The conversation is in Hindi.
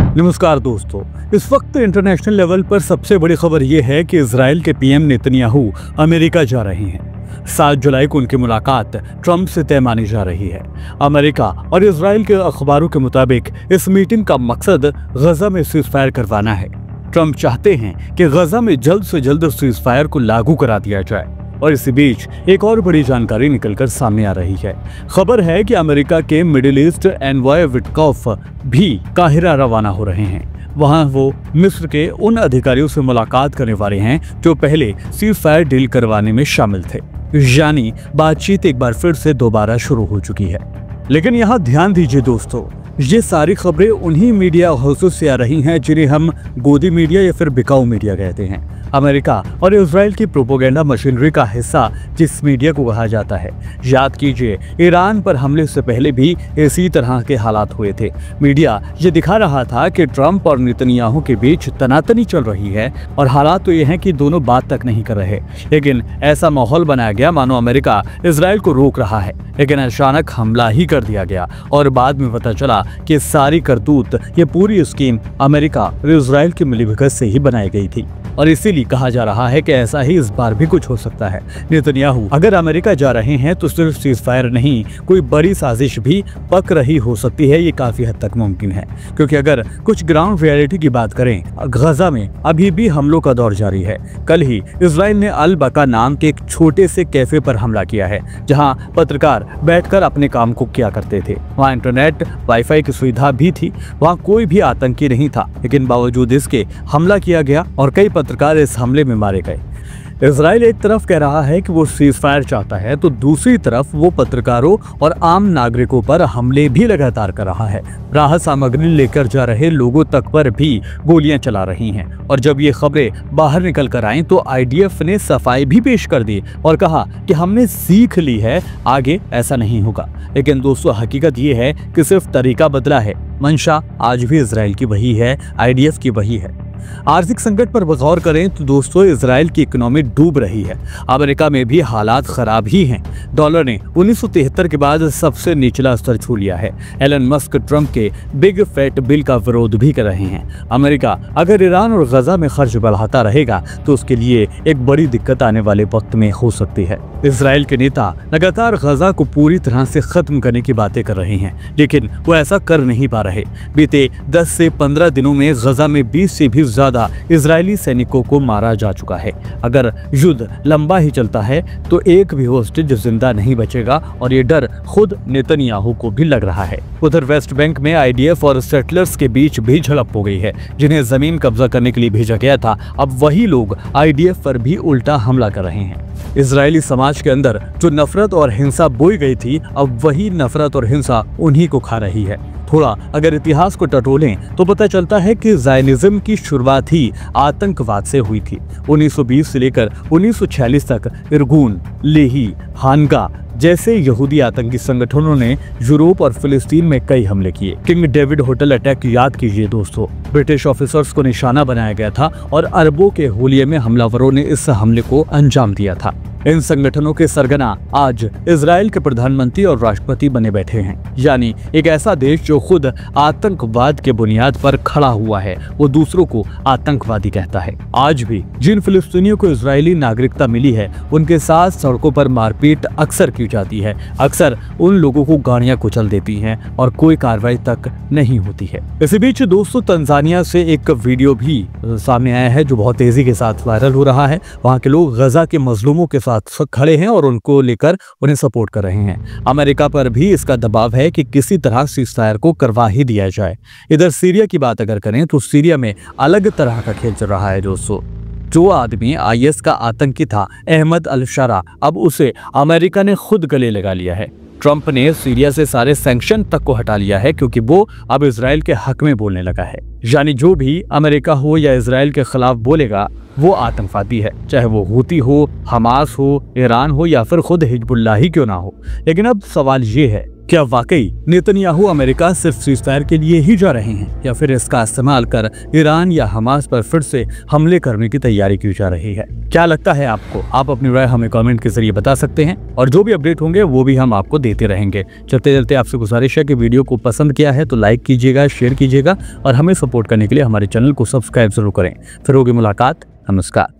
नमस्कार दोस्तों, इस वक्त इंटरनेशनल लेवल पर सबसे बड़ी खबर यह है कि इजराइल के पीएम नेतन्याहू अमेरिका जा रहे हैं। 7 जुलाई को उनकी मुलाकात ट्रंप से तय मानी जा रही है। अमेरिका और इजराइल के अखबारों के मुताबिक इस मीटिंग का मकसद गजा में सीजफायर करवाना है। ट्रंप चाहते हैं कि गजा में जल्द से जल्द सीजफायर को लागू करा दिया जाए। और इसी बीच एक और बड़ी जानकारी निकलकर सामने आ रही है। खबर है कि अमेरिका के मिडिल ईस्ट एनवॉय विटकॉफ भी काहिरा रवाना हो रहे हैं। वहां वो मिस्र के उन अधिकारियों से मुलाकात करने वाले हैं जो पहले सीजफायर डील करवाने में शामिल थे। यानी बातचीत एक बार फिर से दोबारा शुरू हो चुकी है। लेकिन यहाँ ध्यान दीजिए दोस्तों, ये सारी खबरें उन्हीं मीडिया हाउसों से आ रही हैं जिन्हें हम गोदी मीडिया या फिर बिकाऊ मीडिया कहते हैं। अमेरिका और इजराइल की प्रोपेगेंडा मशीनरी का हिस्सा जिस मीडिया को कहा जाता है। याद कीजिए, ईरान पर हमले से पहले भी इसी तरह के हालात हुए थे। मीडिया ये दिखा रहा था कि ट्रंप और नेतन्याहू के बीच तनातनी चल रही है और हालात तो ये हैं कि दोनों बात तक नहीं कर रहे। लेकिन ऐसा माहौल बनाया गया मानो अमेरिका इजराइल को रोक रहा है, लेकिन अचानक हमला ही कर दिया गया और बाद में पता चला कि सारी करतूत, ये पूरी स्कीम अमेरिका और इजराइल की मिलीभगत से ही बनाई गई थी। और इसीलिए कहा जा रहा है कि ऐसा ही इस बार भी कुछ हो सकता है। नेतन्याहू अगर अमेरिका जा रहे हैं तो सिर्फ सीजफायर नहीं, कोई बड़ी साजिश भी पक रही हो सकती है। ये काफी हद तक मुमकिन है, क्योंकि अगर कुछ ग्राउंड रियलिटी की बात करें, गजा में अभी भी हमलों का दौर जारी है। कल ही इजराइल ने अल बका नाम के एक छोटे से कैफे पर हमला किया है, जहां पत्रकार बैठकर अपने काम को किया करते थे। वहां इंटरनेट वाईफाई की सुविधा भी थी, वहां कोई भी आतंकी नहीं था, लेकिन बावजूद इसके हमला किया गया और कई पत्रकार इस हमले में मारे गए। इजराइल एक तरफ कह रहा है कि वो सीजफायर चाहता है, तो दूसरी तरफ वो पत्रकारों और आम नागरिकों पर हमले भी लगातार कर रहा है। राहत सामग्री लेकर जा रहे लोगों तक पर भी गोलियां चला रही हैं। और जब ये खबरें बाहर निकल कर आईं तो आईडीएफ ने सफाई भी पेश कर दी और कहा कि हमने सीख ली है, आगे ऐसा नहीं होगा। लेकिन दोस्तों, हकीकत ये है कि सिर्फ तरीका बदला है, मंशा आज भी इजराइल की वही है, आईडीएफ की वही है। आर्थिक संकट पर गौर करें तो दोस्तों, इजराइल की इकोनॉमी डूब रही है। अमेरिका में भी हालात खराब ही हैं। डॉलर ने 1973 के बाद सबसे निचला स्तर छू लिया है। एलन मस्क ट्रंप के बिग फैट बिल का विरोध भी कर रहे हैं। अमेरिका अगर ईरान और गजा में खर्च बढ़ाता रहेगा तो उसके लिए एक बड़ी दिक्कत आने वाले वक्त में हो सकती है। इजराइल के नेता लगातार गजा को पूरी तरह से खत्म करने की बातें कर रहे हैं, लेकिन वो ऐसा कर नहीं पा रहे। बीते 10 से 15 दिनों में गजा में 20 से भी ज्यादा इजरायली सैनिकों को मारा जा चुका है। अगर युद्ध लंबा ही चलता है तो एक भी होस्टेज जिंदा नहीं बचेगा और ये डर खुद नेतन्याहू को भी लग रहा है। उधर वेस्ट बैंक में आईडीएफ और सेटलर्स के बीच भी झड़प हो गई है। जिन्हें जमीन कब्जा करने के लिए भेजा गया था, अब वही लोग आईडीएफ पर भी उल्टा हमला कर रहे हैं। इजरायली समाज के अंदर जो नफरत और हिंसा बोई गई थी, अब वही नफरत और हिंसा उन्हीं को खा रही है। थोड़ा अगर इतिहास को टटोलें तो पता चलता है कि ज़ायनिज़्म की शुरुआत ही आतंकवाद से हुई थी। 1920 से लेकर 1946 तक इरगून, लेही, हानगा जैसे यहूदी आतंकी संगठनों ने यूरोप और फिलिस्तीन में कई हमले किए। किंग डेविड होटल अटैक याद कीजिए दोस्तों, ब्रिटिश ऑफिसर्स को निशाना बनाया गया था और अरबों के हुलिये में हमलावरों ने इस हमले को अंजाम दिया था। इन संगठनों के सरगना आज इजराइल के प्रधानमंत्री और राष्ट्रपति बने बैठे हैं। यानी एक ऐसा देश जो खुद आतंकवाद के बुनियाद पर खड़ा हुआ है, वो दूसरों को आतंकवादी कहता है। आज भी जिन फिलिस्तीनियों को इजरायली नागरिकता मिली है, उनके साथ सड़कों पर मारपीट अक्सर की जाती है। अक्सर उन लोगों को गाड़ियां कुचल देती हैं और कोई कार्रवाई तक नहीं होती है। इसी बीच दोस्तों, तंजानिया से एक वीडियो भी सामने आया है जो बहुत तेजी के साथ वायरल हो रहा है। वहाँ के लोग गजा के मजलूमों के साथ खड़े हैं और उनको लेकर उन्हें सपोर्ट कर रहे हैं। अमेरिका पर भी इसका दबाव है कि किसी तरह सीजफायर को करवा ही दिया जाए। इधर सीरिया की बात अगर करें तो सीरिया में अलग तरह का खेल चल रहा है दोस्तों। जो आदमी आईएस का आतंकी था, अहमद अल शरा, अब उसे अमेरिका ने खुद गले लगा लिया है। ट्रंप ने सीरिया से सारे सैंक्शन तक को हटा लिया है, क्योंकि वो अब इजराइल के हक में बोलने लगा है। यानी जो भी अमेरिका हो या इजराइल के खिलाफ बोलेगा वो आतंकवादी है, चाहे वो हूती हो, हमास हो, ईरान हो या फिर खुद हिजबुल्लाह ही क्यों ना हो। लेकिन अब सवाल ये है क्या वाकई नेतन्याहू अमेरिका सिर्फ सीज़फायर के लिए ही जा रहे हैं या फिर इसका इस्तेमाल कर ईरान या हमास पर फिर से हमले करने की तैयारी की जा रही है? क्या लगता है आपको? आप अपनी राय हमें कमेंट के जरिए बता सकते हैं और जो भी अपडेट होंगे वो भी हम आपको देते रहेंगे। चलते चलते आपसे गुजारिश है कि वीडियो को पसंद किया है तो लाइक कीजिएगा, शेयर कीजिएगा और हमें सपोर्ट करने के लिए हमारे चैनल को सब्सक्राइब जरूर करें। फिर होगी मुलाकात। नमस्कार।